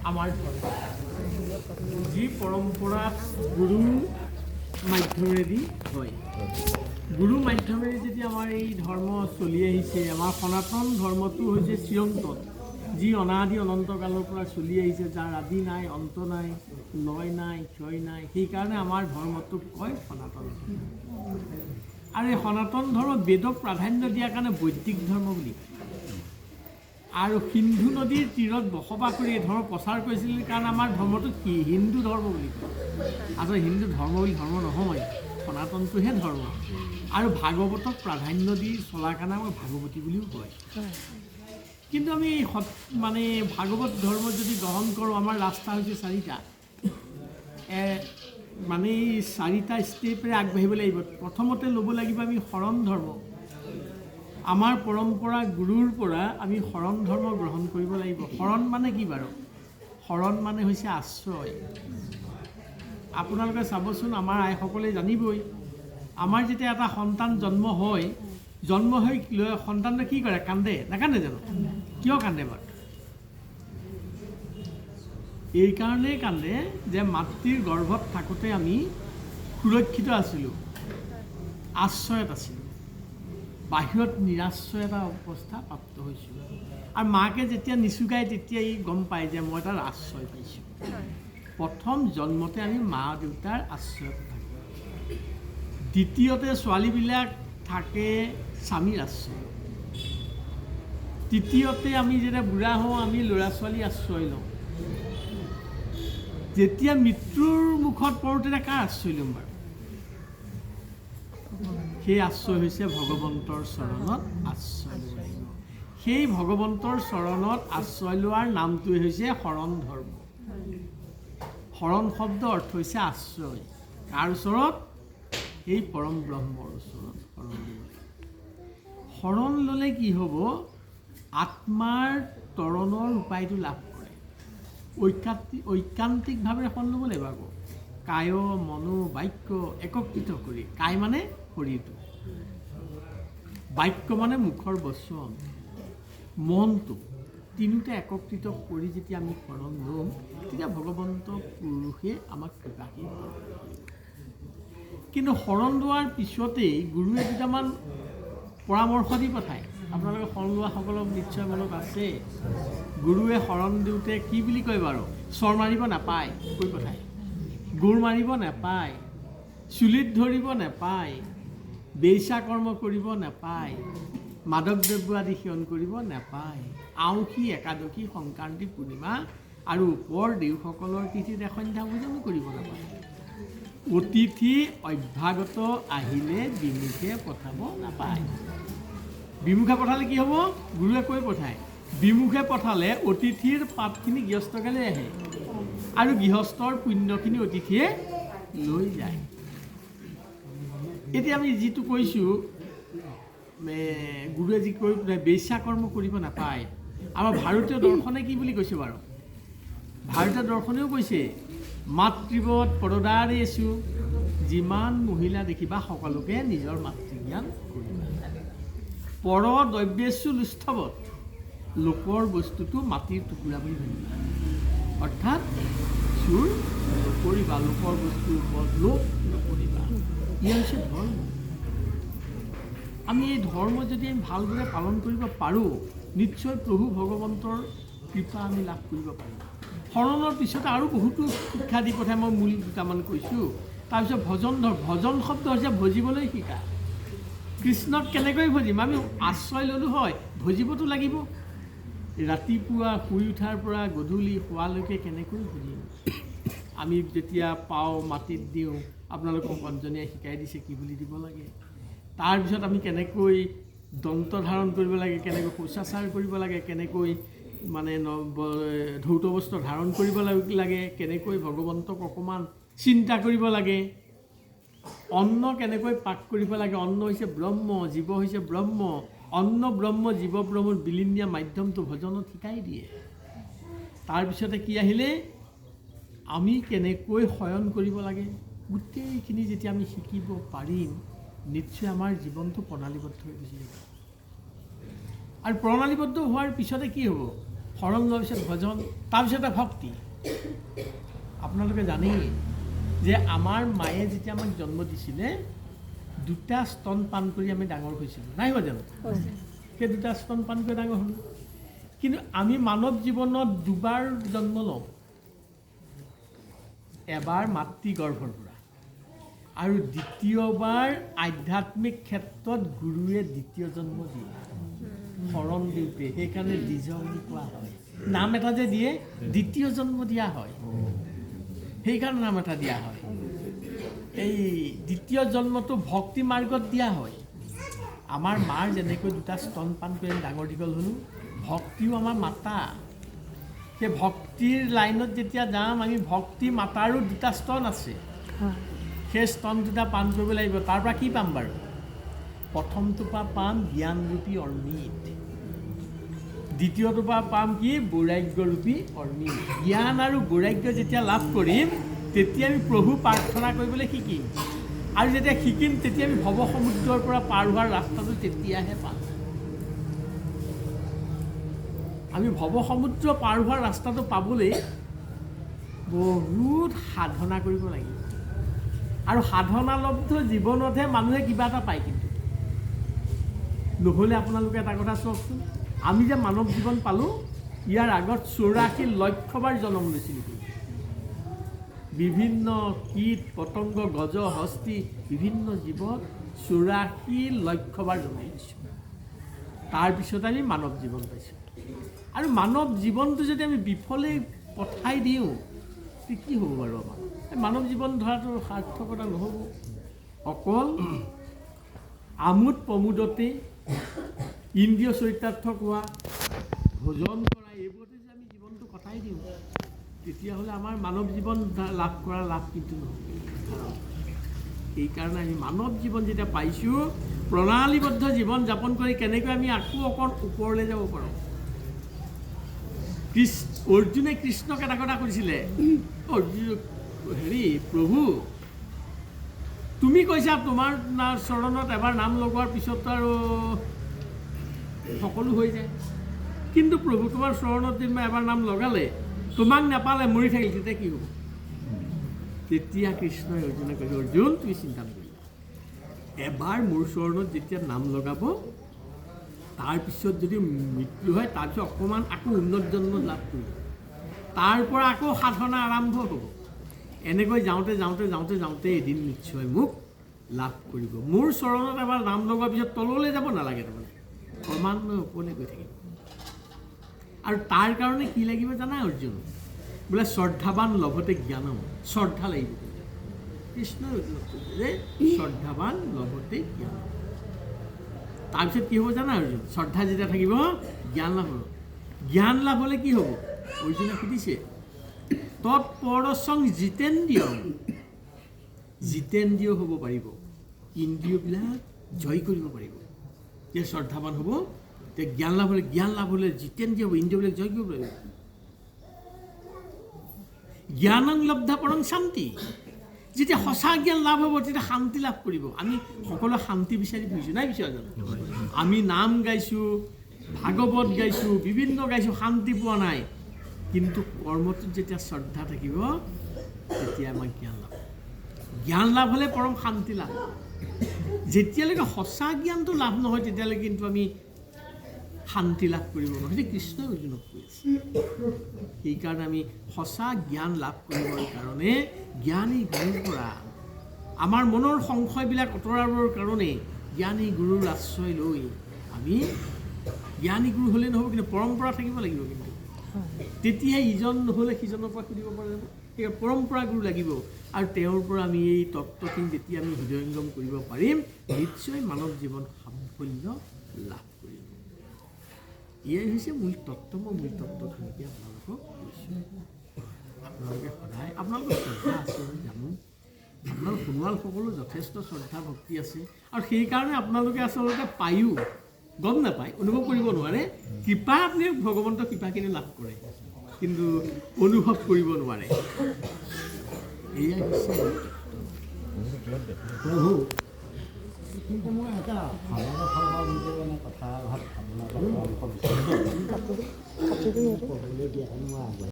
আমাৰ ধৰ্ম যি পৰম্পৰাত গুৰু মাধ্যমেদি হয়। গুৰু মাধ্যমেৰে যদি আমাৰ এই ধৰ্ম চলি আহিছে, আমাৰ সনাতন ধৰ্মটো হৈছে চিৰন্তন, যি অনাদি অনন্ত কালৰ পৰা চলি আহিছে, যাৰ আদি নাই, অন্ত নাই, লয় নাই, ক্ষয় নাই। সেইকাৰণে আমাৰ ধৰ্মটোক কয় সনাতন ধৰ্ম। আৰু এই সনাতন ধৰ্ম বেদক প্ৰাধান্য দিয়াৰ কাৰণে বৈদিক ধৰ্ম বুলি কয়। আৰু সিন্ধু নদীৰ তীৰত বসবাস কৰি এই ধৰ্ম প্ৰচাৰ কৰিছিল কাৰণে আমাৰ ধৰ্মটো কি হিন্দু ধৰ্ম বুলি কয়। আচলতে হিন্দু ধৰ্ম বুলি ধৰ্ম নহয়, সনাতনটোহে ধৰ্ম। আৰু ভাগৱতক প্ৰাধান্য দি চলাৰ কাৰণে আমাক ভাগৱতী বুলিও কয়। কিন্তু আমি মানে ভাগৱত ধৰ্ম যদি গ্ৰহণ কৰোঁ, আমাৰ ৰাস্তা হৈছে চাৰিটা। মানে এই চাৰিটা ষ্টেপেৰে আগবাঢ়িব লাগিব। প্ৰথমতে ল'ব লাগিব আমি শৰণ ধৰ্ম। আমাৰ পৰম্পৰা গুৰুৰ পৰা আমি শৰণ ধৰ্ম গ্ৰহণ কৰিব লাগিব। শৰণ মানে কি বাৰু? শৰণ মানে হৈছে আশ্ৰয়। আপোনালোকে চাবচোন, আমাৰ আইসকলে জানিবই, আমাৰ যেতিয়া এটা সন্তান জন্ম হৈ সন্তানটোৱে কি কৰে? কান্দে, নাকান্দে জানো? কিয় কান্দে বাৰু? এইকাৰণেই কান্দে যে মাতৃৰ গৰ্ভত থাকোঁতে আমি সুৰক্ষিত আছিলোঁ, আশ্ৰয়ত আছিলোঁ, বাহিৰত নিৰাশ্ৰয় এটা অৱস্থা প্ৰাপ্ত হৈছোঁ। আৰু মাকে যেতিয়া নিচুকায় তেতিয়া ই গম পায় যে মই তাৰ আশ্ৰয় পাইছোঁ। প্ৰথম জন্মতে আমি মা দেউতাৰ আশ্ৰয়ত থাকোঁ। দ্বিতীয়তে ছোৱালীবিলাক থাকে স্বামীৰ আশ্ৰয়। তৃতীয়তে আমি যেতিয়া বুঢ়া হওঁ আমি ল'ৰা ছোৱালী আশ্ৰয় লওঁ। যেতিয়া মৃত্যুৰ মুখত পৰোঁ তেতিয়া কাৰ আশ্ৰয় ল'ম বাৰু? সেই আশ্ৰয় হৈছে ভগৱন্তৰ চৰণত আশ্ৰয় ল'ব লাগিব। সেই ভগৱন্তৰ চৰণত আশ্ৰয় লোৱাৰ নামটোৱে হৈছে শৰণ ধৰ্ম। শৰণ শব্দ অৰ্থ হৈছে আশ্ৰয়। কাৰ ওচৰত? সেই পৰম ব্ৰহ্মৰ ওচৰত শৰণ ল'ব লাগিব। শৰণ ল'লে কি হ'ব? আত্মাৰ তৰণৰ উপায়টো লাভ কৰে। ঐকান্তিকভাৱে শৰণ ল'ব লাগিব। আকৌ কায় মনো বাক্য একত্ৰিত কৰি, কায় মানে শৰীৰটো, বাক্য মানে মুখৰ বচন, মনটো, তিনিওটা একত্ৰিত কৰি যেতিয়া আমি শৰণ ল'ম তেতিয়া ভগৱন্ত পুৰুষে আমাক কৃপাশীল কৰিব। কিন্তু শৰণ লোৱাৰ পিছতেই গুৰুৱে দুটামান পৰামৰ্শ দি পঠায়। আপোনালোকে শৰণ লোৱাসকলক নিশ্চয় মনত আছে। গুৰুৱে শৰণ দিওঁতে কি বুলি কয় বাৰু? চৰ মাৰিব নাপায় কৈ পঠায়, গোৰ মাৰিব নাপায়, চুলিত ধৰিব নাপায়, বেইচা কৰ্ম কৰিব নাপায়, মাদক দ্ৰব্য আদি সেৱন কৰিব নাপায়, আউসী, একাদশী, সংক্ৰান্তি, পূৰ্ণিমা আৰু ওপৰ দেওসকলৰ তিথিত সন্ধ্যা ভোজনো কৰিব নাপায়। অতিথি অভ্যাগত আহিলে বিমুখে পঠাব নাপায়। বিমুখে পঠালে কি হ'ব? গুৰুৱে কৈ পঠায়, বিমুখে পঠালে অতিথিৰ পাপখিনি গৃহস্থকে লৈ আহে আৰু গৃহস্থৰ পুণ্যখিনি অতিথিয়ে লৈ যায়। এতিয়া আমি যিটো কৈছোঁ, গুৰুৱে যি কৈ বেশ্যা কৰ্ম কৰিব নাপায়। আমাৰ ভাৰতীয় দৰ্শনে কি বুলি কৈছে বাৰু? ভাৰতীয় দৰ্শনেও কৈছে, মাতৃবৎ পৰদাৰেষু, যিমান মহিলা দেখিবা সকলোকে নিজৰ মাতৃজ্ঞান কৰিবা। পৰ দ্ৰব্যেষু লুষ্ঠৱৎ, লোকৰ বস্তুটো মাটিৰ টুকুৰা বুলি ভাবিবা। অৰ্থাৎ চুৰ নকৰিবা, লোকৰ বস্তুৰ ওপৰত লোভ নকৰিবা। ই হৈছে ধৰ্ম। আমি এই ধৰ্ম যদি আমি ভালদৰে পালন কৰিব পাৰোঁ, নিশ্চয় প্ৰভু ভগৱন্তৰ কৃপা আমি লাভ কৰিব পাৰিম। শৰণৰ পিছতে আৰু বহুতো শিক্ষা দি পঠাই, মই মূল দুটামান কৈছোঁ। তাৰপিছত ভজন ভজন শব্দ হৈছে ভজিবলৈ শিকা। কৃষ্ণক কেনেকৈ ভজিম? আমি আশ্ৰয় ল'লোঁ হয়, ভজিবতো লাগিব। ৰাতিপুৱা শুই উঠাৰ পৰা গধূলি শোৱালৈকে কেনেকৈ ভজিম? আমি যেতিয়া পাওঁ মাটিত দিওঁ, আপোনালোকক অঞ্জনীয়ে শিকাই দিছে কি বুলি দিব লাগে। তাৰপিছত আমি কেনেকৈ দন্ত ধাৰণ কৰিব লাগে, কেনেকৈ শৌচাচাৰ কৰিব লাগে, কেনেকৈ মানে ধৌত বস্ত্ৰ ধাৰণ কৰিব লাগে, কেনেকৈ ভগৱন্তক অকণমান চিন্তা কৰিব লাগে, অন্ন কেনেকৈ পাক কৰিব লাগে। অন্ন হৈছে ব্ৰহ্ম, জীৱ হৈছে ব্ৰহ্ম। অন্ন ব্ৰহ্ম, জীৱ ব্ৰহ্মৰ বিলীনীয়া মাধ্যমটো ভজনত শিকাই দিয়ে। তাৰপিছতে কি আহিলে? আমি কেনেকৈ শয়ন কৰিব লাগে। গোটেইখিনি যেতিয়া আমি শিকিব পাৰিম, নিশ্চয় আমাৰ জীৱনটো প্ৰণালীবদ্ধ হৈ গুচি যাব। আৰু প্ৰণালীবদ্ধ হোৱাৰ পিছতে কি হ'ব? শৰণ লোৱাৰ পিছত ভজন, তাৰপিছতে ভক্তি। আপোনালোকে জানেই যে আমাৰ মায়ে যেতিয়া আমাক জন্ম দিছিলে 2টা স্তন পান কৰি আমি ডাঙৰ হৈছিলোঁ, নাই হোৱা জানো? সেই 2টা স্তন পান কৰি ডাঙৰ হ'লোঁ। কিন্তু আমি মানৱ জীৱনত 2বাৰ জন্ম লওঁ, এবাৰ মাতৃগৰ্ভৰ পৰা আৰু দ্বিতীয়বাৰ আধ্যাত্মিক ক্ষেত্ৰত গুৰুৱে দ্বিতীয় জন্ম দিয়ে শৰণ দিওঁতে। সেইকাৰণে দ্বিজ বুলি কোৱা হয়। নাম এটা যে দিয়ে, দ্বিতীয় জন্ম দিয়া হয়, সেইকাৰণে নাম এটা দিয়া হয়। এই দ্বিতীয় জন্মটো ভক্তি মাৰ্গত দিয়া হয়। আমাৰ মাৰ যেনেকৈ 2টা স্তন পান কৰি ডাঙৰ দীঘল হ'লোঁ, ভক্তিও আমাৰ মাতা। সেই ভক্তিৰ লাইনত যেতিয়া যাম, আমি ভক্তি মাতাৰো 2টা স্তন আছে, সেই স্তন 2টা পান কৰিব লাগিব। তাৰ পৰা কি পাম বাৰু? প্ৰথমটোৰ পৰা পাম জ্ঞানৰূপী অমৃত, দ্বিতীয়টোৰ পৰা পাম কি? বৈৰাগ্যৰূপী অমৃত। জ্ঞান আৰু বৈৰাগ্য যেতিয়া লাভ কৰিম, তেতিয়া আমি প্ৰভু প্ৰাৰ্থনা কৰিবলৈ শিকিম। আৰু যেতিয়া শিকিম, তেতিয়া আমি ভৱ সমুদ্ৰৰ পৰা পাৰ হোৱাৰ ৰাস্তাটো তেতিয়াহে পাম। আমি ভৱ সমুদ্ৰ পাৰ হোৱাৰ ৰাস্তাটো পাবলৈ বহুত সাধনা কৰিব লাগিব। আৰু সাধনালব্ধ জীৱনতহে মানুহে কিবা এটা পায়। কিন্তু নহ'লে আপোনালোকে এটা কথা চাওকচোন, আমি যে মানৱ জীৱন পালোঁ, ইয়াৰ আগত 84 লক্ষবাৰ জন্ম লৈছিলোঁ। বিভিন্ন কীট পতংগ, গজ হস্তি, বিভিন্ন জীৱত 84 লক্ষবাৰ জন্ম লৈছোঁ। তাৰপিছত আমি মানৱ জীৱন পাইছোঁ। আৰু মানৱ জীৱনটো যদি আমি বিফলে পঠাই দিওঁ, তেতিয়া কি হ'ব বাৰু? আমাৰ মানৱ জীৱন ধৰাটো সাৰ্থকতা নহ'ব। অকল আমোদ প্ৰমোদতে, ইন্দ্ৰিয় চৰিতাৰ্থ কোৱা, ভোজন কৰা, এইবোৰতে যে আমি জীৱনটো কটাই দিওঁ, তেতিয়াহ'লে আমাৰ মানৱ জীৱন লাভ কৰা লাভ কিন্তু নহ'ব। সেইকাৰণে আমি মানৱ জীৱন যেতিয়া পাইছোঁ, প্ৰণালীবদ্ধ জীৱন যাপন কৰি কেনেকৈ আমি আকৌ অকণ ওপৰলৈ যাব পাৰোঁ। অৰ্জুনে কৃষ্ণক এটা কথা কৈছিলে, প্ৰভু, তুমি কৈছা তোমাৰ চৰণত এবাৰ নাম লগোৱাৰ পিছততো আৰু সকলো হৈ যায়, কিন্তু প্ৰভু তোমাৰ চৰণত যেনিবা এবাৰ নাম লগালে, তোমাক নাপালে মৰি থাকিল, তেতিয়া কি হ'ব? তেতিয়া কৃষ্ণই অৰ্জুনে কৈছে, অৰ্জুন তুমি চিন্তা নকৰিবা, এবাৰ মোৰ চৰণত যেতিয়া নাম লগাব, তাৰপিছত যদি মৃত্যু হয়, তাৰপিছত অকণমান আকৌ উন্নত জন্ম লাভ কৰিব, তাৰ পৰা আকৌ সাধনা আৰম্ভ হ'ব। এনেকৈ যাওঁতে যাওঁতে যাওঁতে যাওঁতে এদিন নিশ্চয় মোক লাভ কৰিব। মোৰ চৰণত এবাৰ নাম লগোৱাৰ পিছত তললৈ যাব নালাগে, তাৰমানে ক্ৰমান্বয়ে ওপৰলৈ গৈ থাকিব। আৰু তাৰ কাৰণে কি লাগিব জানা অৰ্জুন? বোলে শ্ৰদ্ধাৱান লভতে জ্ঞানম, শ্ৰদ্ধা লাগিব। কৃষ্ণই যে শ্ৰদ্ধাৱান লভতে জ্ঞানম। তাৰপিছত কি হ'ব জানা অৰ্জুন? শ্ৰদ্ধা যেতিয়া থাকিব, জ্ঞান লাভ হ'ব। জ্ঞান লাভ হ'লে কি হ'ব? অৰ্জুনে সুধিছে, তৎপৰসং জিতেন্দ্ৰিয়, জিতেন্দ্ৰিয় হ'ব পাৰিব, ইন্দ্ৰিয়বিলাক জয় কৰিব পাৰিব। যে শ্ৰদ্ধাৱান হ'ব, তে জ্ঞান লাভ হ'লে জিতেন্দ্ৰিয় হ'ব, ইন্দ্ৰিয়বিলাক জয় কৰিব পাৰিব। জ্ঞানং লব্ধা পৰং শান্তি, যেতিয়া সঁচা জ্ঞান লাভ হ'ব, তেতিয়া শান্তি লাভ কৰিব। আমি সকলোৱে শান্তি বিচাৰি ফুৰিছোঁ, নাই বিচৰা জানো? আমি নাম গাইছোঁ, ভাগৱত গাইছোঁ, বিভিন্ন গাইছোঁ, শান্তি পোৱা নাই। কিন্তু কৰ্মটোত যেতিয়া শ্ৰদ্ধা থাকিব, তেতিয়া আমাক জ্ঞান লাভ। জ্ঞান লাভ হ'লে পৰম শান্তি লাভ। যেতিয়ালৈকে সঁচা জ্ঞানটো লাভ নহয়, তেতিয়ালৈকে কিন্তু আমি শান্তি লাভ কৰিব নোৱাৰোঁ। সেইটো কৃষ্ণই অৰ্জুনক কৈ আছে। সেইকাৰণে আমি সঁচা জ্ঞান লাভ কৰিবৰ কাৰণে জ্ঞানী গুৰুৰ পৰা আমাৰ মনৰ সংশয়বিলাক আঁতৰাবৰ কাৰণে জ্ঞানী গুৰুৰ আশ্ৰয় লৈ আমি জ্ঞানী গুৰু হ'লেই নহ'ব, কিন্তু পৰম্পৰা থাকিব লাগিব। কিন্তু তেতিয়াহে ইজন নহ'লে সিজনৰ পৰা সুধিব পৰা যাব। সেই পৰম্পৰা গুৰু লাগিব, আৰু তেওঁৰ পৰা আমি এই তত্ত্বখিনি যেতিয়া আমি হৃদয়ংগম কৰিব পাৰিম, নিশ্চয় মানৱ জীৱন সাফল্য লাভ কৰিম। এয়াই হৈছে মূল তত্ত্ব। মই মূল তত্ত্বখিনি আপোনালোকক কৈছোঁ। আপোনালোকে সদায় আপোনালোকৰ শ্ৰদ্ধা আছে বুলি জানো, আপোনালোক সোণোৱালসকলো যথেষ্ট শ্ৰদ্ধা ভক্তি আছে, আৰু সেইকাৰণে আপোনালোকে আচলতে পায়ো গম নাপায়, অনুভৱ কৰিব নোৱাৰে। কৃপা আপুনি ভগৱন্তৰ কৃপাখিনি লাভ কৰে, কিন্তু অনুভৱ কৰিব নোৱাৰে। এয়াই হৈছে প্ৰভু কিন্তু মই এটা ভাওনা মানে কথা ভাৱনা ক'বলৈ দিয়া মই